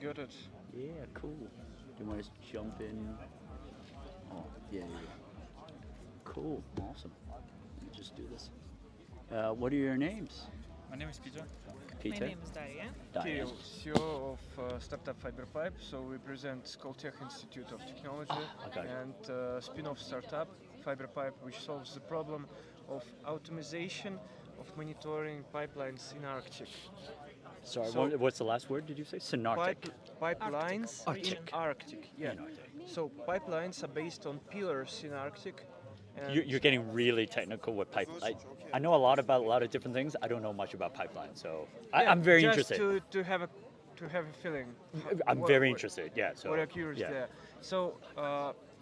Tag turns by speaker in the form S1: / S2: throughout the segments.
S1: Got it.
S2: Yeah, cool. Do you want to jump in? Oh, yeah, yeah, yeah. Cool, awesome. Let me just do this. What are your names?
S3: My name is Peter.
S4: My
S2: Peter?
S4: name is Daria.
S2: Diane?
S1: Kirill, CEO of startup Fiberpipe. So we present Skoltech Institute of Technology
S2: Okay.
S1: and spin-off startup Fiberpipe, which solves the problem of automation of monitoring pipelines in Arctic.
S2: Sorry,
S1: So-
S2: what's the last word did you say? Synarctic.
S1: Pipelines in
S2: Arctic.
S1: Arctic. Yeah.
S2: In Arctic.
S1: So pipelines are based on pillars in Arctic. And
S2: You're getting really technical with pipe. I know a lot about a lot of different things. I don't know much about pipelines, so
S1: yeah,
S2: I'm very
S1: just
S2: interested.
S1: to have a feeling.
S2: I'm
S1: what-
S2: very
S1: what-
S2: interested. Yeah. So
S1: What are curious
S2: yeah,
S1: there? So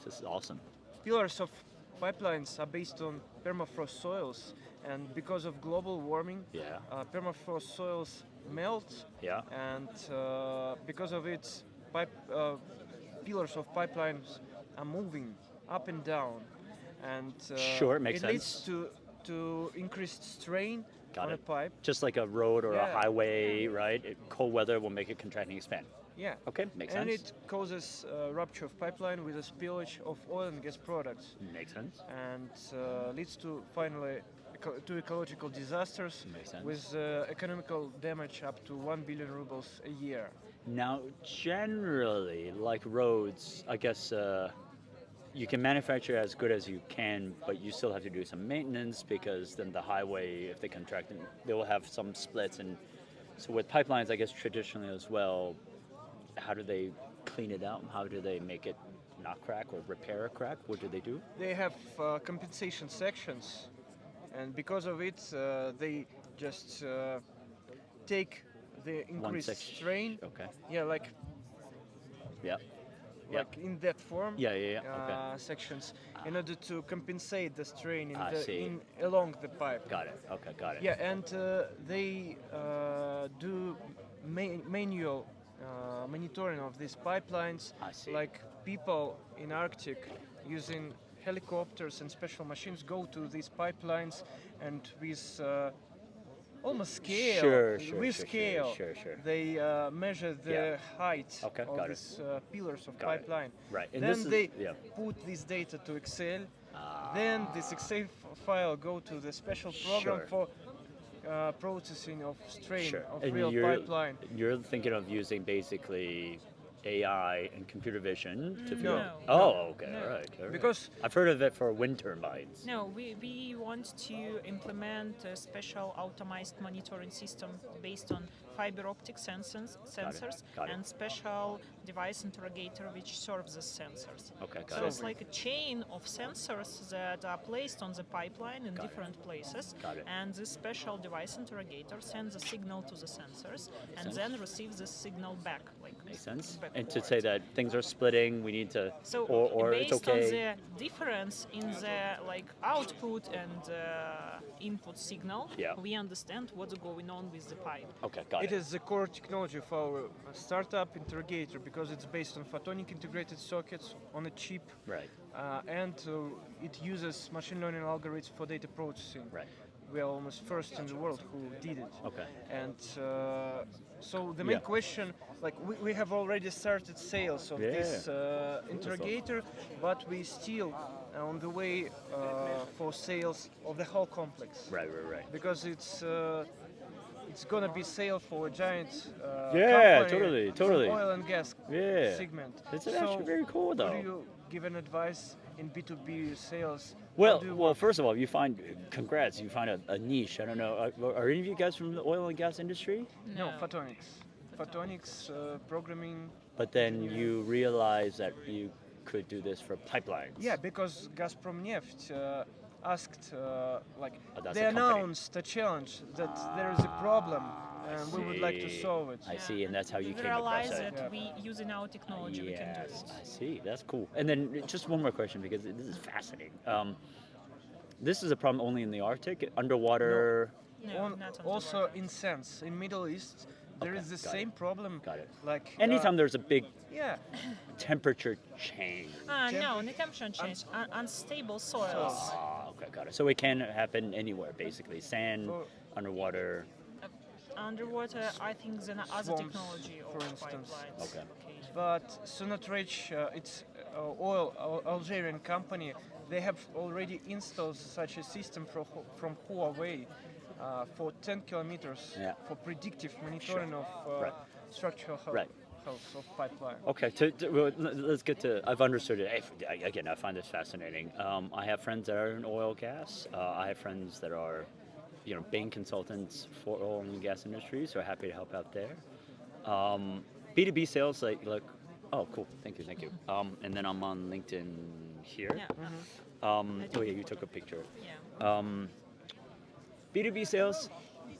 S2: this is awesome.
S1: pillars of pipelines are based on permafrost soils, and because of global warming,
S2: Yeah.
S1: permafrost soils melt,
S2: Yeah.
S1: and because of it, pillars of pipelines are moving up and down, and
S2: Sure, makes
S1: it leads
S2: sense.
S1: to increased strain
S2: Got
S1: on
S2: it.
S1: a pipe.
S2: Just like a road or a
S1: Yeah.
S2: highway, right? Cold weather will make it contract and expand.
S1: Yeah.
S2: Okay, makes
S1: And
S2: sense.
S1: it causes rupture of pipeline with a spillage of oil and gas products,
S2: Makes sense.
S1: and leads to finally to ecological disasters
S2: Makes sense.
S1: with economical damage up to 1 billion rubles a year.
S2: Now, generally, like roads, I guess you can manufacture as good as you can, but you still have to do some maintenance because then the highway, if they contract, they will have some splits. And so with pipelines, I guess traditionally as well, how do they clean it out? How do they make it not crack or repair a crack? What do they do?
S1: They have compensation sections, and because of it, they just take the
S2: One
S1: increased
S2: section.
S1: strain.
S2: Okay.
S1: Yeah, like
S2: Yeah. Yeah.
S1: like in that form.
S2: Yeah. Yeah. Yeah. Okay.
S1: Sections in order to compensate the strain
S2: I see.
S1: along the pipe.
S2: Got it. Okay. Got it.
S1: Yeah, and they do manual monitoring of these pipelines,
S2: I see.
S1: like people in Arctic using helicopters and special machines go to these pipelines, and with almost scale, with scale,
S2: Sure.
S1: they measure the
S2: Yeah.
S1: height
S2: Okay,
S1: of
S2: got it.
S1: these pillars of
S2: Got it.
S1: pipeline.
S2: Right. And
S1: Then
S2: this is
S1: they
S2: yeah.
S1: put this data to Excel. Then this Excel file go to the special program
S2: Sure.
S1: for processing of strain
S2: Sure.
S1: of
S2: And
S1: real pipeline.
S2: you're thinking of using basically AI and computer vision to figure
S4: No.
S2: out. Oh, okay.
S4: No.
S2: All right.
S1: Because
S2: I've heard of it for wind turbines.
S4: No, we want to implement a special automized monitoring system based on fiber optic sensors
S2: got it.
S4: and special device interrogator which serves the sensors.
S2: Okay, got
S4: So
S2: it.
S4: it's like a chain of sensors that are placed on the pipeline in
S2: Got it.
S4: different places,
S2: Got it.
S4: and this special device interrogator sends a signal to the sensors and
S2: sense.
S4: then receives the signal back.
S2: Makes sense.
S4: back
S2: And to
S4: forward.
S2: say that things are splitting, we need to,
S4: So
S2: or
S4: based
S2: it's okay.
S4: on the difference in the like output and input signal,
S2: Yeah.
S4: we understand what's going on with the pipe.
S2: Okay, got
S1: it
S2: it.
S1: is the core technology of our startup interrogator, because it's based on photonic integrated circuits on a chip,
S2: Right,
S1: and it uses machine learning algorithms for data processing.
S2: right.
S1: We are almost first in the world who did it.
S2: Okay.
S1: And so the main
S2: Yeah.
S1: question, like we have already started sales of
S2: Yeah.
S1: this interrogator, but we still on the way for sales of the whole complex.
S2: Right.
S1: Because it's gonna be sale for a giant
S2: Yeah,
S1: company
S2: totally.
S1: from oil and gas
S2: Yeah.
S1: segment.
S2: It's actually very cool, though.
S1: Would you give an advice in B2B sales?
S2: Well,
S1: How do you
S2: well.
S1: work?
S2: First of all, congrats. You find a niche. I don't know. Are any of you guys from the oil and gas industry?
S1: No, photonics. Photonics, programming.
S2: But then you realize that you could do this for pipelines.
S1: Yeah, because Gazprom Neft asked, like,
S2: Oh, that's
S1: they
S2: a company.
S1: announced a challenge that there is a problem and we would like to
S2: see.
S1: solve it.
S2: I see, and that's how you
S4: we
S2: came across
S4: realize
S2: it.
S4: that we using our technology we can do
S2: Yes,
S4: it.
S2: I see. That's cool. And then just one more question because this is fascinating. This is a problem only in the Arctic, underwater.
S4: No, not on the
S1: Also
S4: water.
S1: in sense, in Middle East, there
S2: Okay,
S1: is the
S2: got
S1: same
S2: it.
S1: problem.
S2: Got it.
S1: Like
S2: Anytime there's a big
S1: yeah,
S2: temperature change.
S4: No, the temperature change, unstable soils.
S2: Ah, okay, got it. So it can happen anywhere, basically. Sand,
S1: So-
S2: underwater.
S4: underwater, I think there are other
S1: swamps,
S4: technology
S1: for
S4: of
S1: instance.
S4: pipelines.
S2: Okay.
S1: But Sonatrach, it's Algerian company. They have already installed such a system from Huawei for 10 kilometers
S2: Yeah.
S1: for predictive monitoring of
S2: Right.
S1: structural
S2: Right.
S1: health of pipeline.
S2: Okay, well, let's get to. I've understood it. Again, I find this fascinating. I have friends that are in oil gas. I have friends that are, being consultants for oil and gas industry. So happy to help out there. B2B sales, oh, cool. Thank you. And then I'm on LinkedIn here.
S4: Yeah.
S2: Oh yeah, you took a picture.
S4: Yeah.
S2: B2B sales,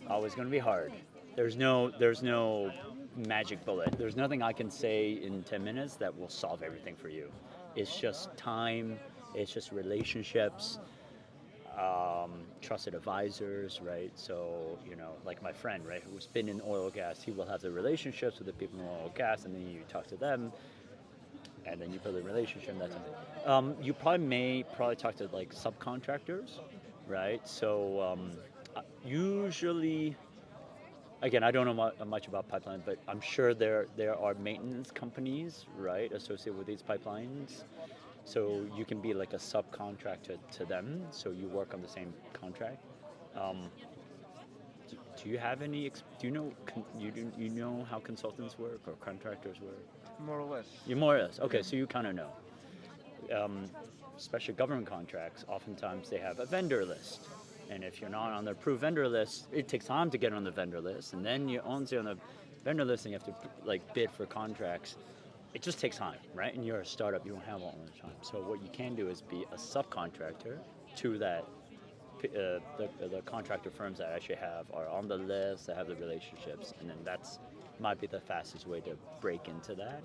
S2: always going to be hard. There's no magic bullet. There's nothing I can say in 10 minutes that will solve everything for you. It's just time. It's just relationships, trusted advisors, right? So, like my friend, right, who's been in oil and gas, he will have the relationships with the people in oil and gas, and then you talk to them, and then you build a relationship. That's you probably talk to like subcontractors, right? So usually, again, I don't know much about pipeline, but I'm sure there are maintenance companies, right, associated with these pipelines. So you can be like a subcontractor to them. So you work on the same contract. Do you have any? Do you know? You know how consultants work or contractors work?
S1: More or less.
S2: You more or less. Okay, so you kind of know. Especially government contracts, oftentimes they have a vendor list. And if you're not on the approved vendor list, it takes time to get on the vendor list. And then once you're on the vendor list and you have to bid for contracts, it just takes time, right? And you're a startup, you don't have all the time. So what you can do is be a subcontractor to that. The contractor firms that actually are on the list, that have the relationships, and then might be the fastest way to break into that.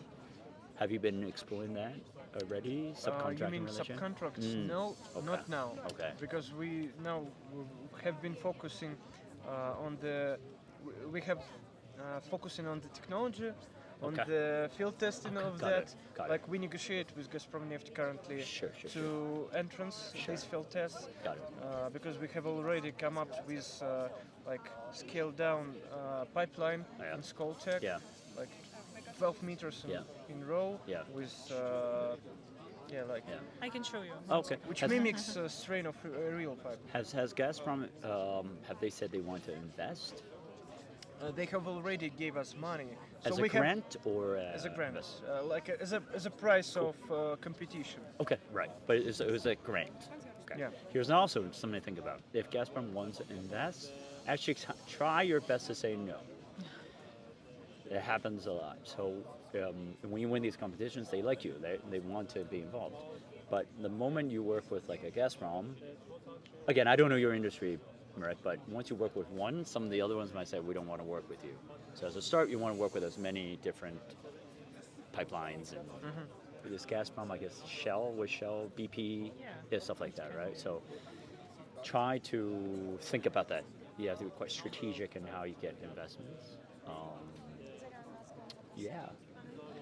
S2: Have you been exploring that already? Subcontracting
S1: You mean
S2: relation?
S1: subcontracts? No,
S2: Okay.
S1: not now.
S2: Okay.
S1: Because we now have been focusing on we have focusing on the technology, on
S2: Okay.
S1: the field testing of
S2: Got
S1: that.
S2: it. Got it.
S1: Like we negotiate with Gazprom Neft currently
S2: Sure.
S1: to entrance
S2: Sure.
S1: these field tests.
S2: Got it.
S1: Because we have already come up with scaled down pipeline
S2: Yeah.
S1: in Skoltech,
S2: Yeah.
S1: like 12 meters
S2: Yeah.
S1: in row
S2: Yeah.
S1: with
S2: Yeah.
S4: I can show you.
S2: Okay.
S1: which
S2: Has-
S1: mimics a strain of a real pipe.
S2: Has Gazprom have they said they want to invest
S1: They have already gave us money,
S2: as
S1: we
S2: a grant or
S1: as a grant,
S2: invest?
S1: as a price of competition.
S2: Okay, right. But it was a grant. Okay.
S1: Yeah.
S2: Here's also something to think about. If Gazprom wants to invest, actually try your best to say no. It happens a lot. So when you win these competitions, they like you. They want to be involved. But the moment you work with like a Gazprom, again, I don't know your industry, right? But once you work with one, some of the other ones might say, we don't want to work with you. So as a start, you want to work with as many different pipelines and this Gazprom, I guess Shell, BP, stuff like that, right? So try to think about that. You have to be quite strategic in how you get investments.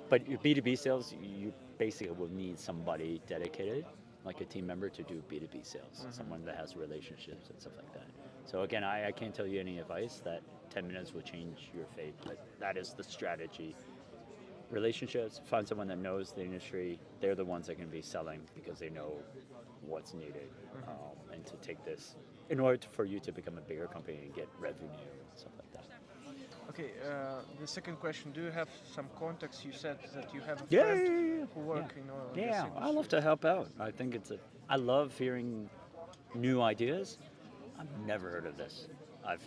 S2: But your B2B sales, you basically will need somebody dedicated, like a team member, to do B2B sales, someone that has relationships and stuff like that. So again, I can't tell you any advice that 10 minutes will change your fate, but that is the strategy. Relationships, find someone that knows the industry. They're the ones that can be selling because they know what's needed. And to take this, in order for you to become a bigger company and get revenue and stuff like that.
S1: Okay, the second question: do you have some contacts? You said that you have a
S2: Yeah,
S1: friend who work in oil and gas
S2: Yeah, I
S1: industry.
S2: love to help out. I think I love hearing new ideas. I've never heard of this.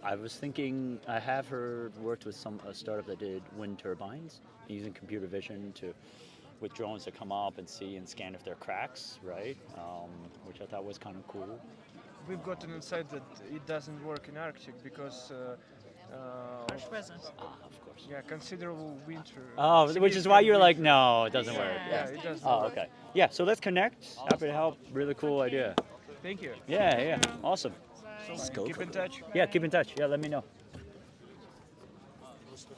S2: I was thinking, I have worked with a startup that did wind turbines using computer vision with drones to come up and see and scan if there are cracks, right? Which I thought was kind of cool.
S1: We've got an insight that it doesn't work in Arctic because
S4: Harsh weather.
S2: Of course.
S1: considerable winter.
S2: Oh, which is why you're like, no, it doesn't
S4: Yeah.
S2: work.
S1: Yeah, it doesn't
S2: Oh,
S1: work.
S2: okay. Yeah, so let's connect. Happy to help. Really cool idea.
S1: Thank you.
S2: Yeah, awesome.
S1: So
S2: Let's go
S1: keep
S2: for
S1: in
S2: it.
S1: touch.
S2: Yeah, keep in touch. Yeah, let me know.